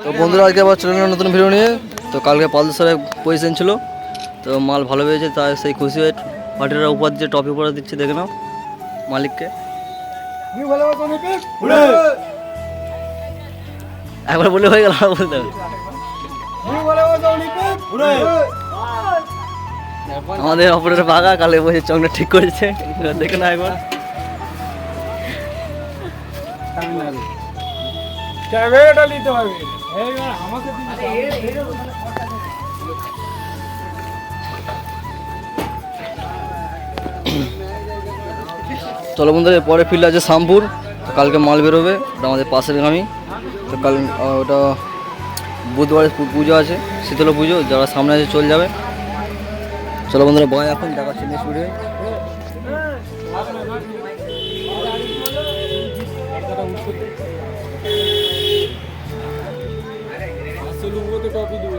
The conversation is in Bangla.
তো বন্ধুরা আজকে আবার চলে এলাম নতুন ভিডিও নিয়ে। তো কালকে পালসারের পজিশন ছিল, তো মাল ভালো পেয়েছে, তাই সেই খুশি হয়ে পার্টিরা উপর যে টপি উপরে দিচ্ছে, দেখে নাও মালিককে। একবার বলে হয়ে গেল, বলতে হবে। আমাদের অপরের বাঘা কালে বসে চংটা ঠিক করেছে, দেখে না একবার। চলো বন্ধুরা, পরে ফিল্ড আছে শামপুর, কালকে মাল বেরোবে, ওটা আমাদের পাশের গ্রামই। তো কাল ওটা বুধবারে পুজো আছে, শীতলা পুজো, যারা সামনে আছে চলে যাবে। চলো বন্ধুরা, বয় এখন দেখাচ্ছি নেক্সট ভিডিও। টপি দিব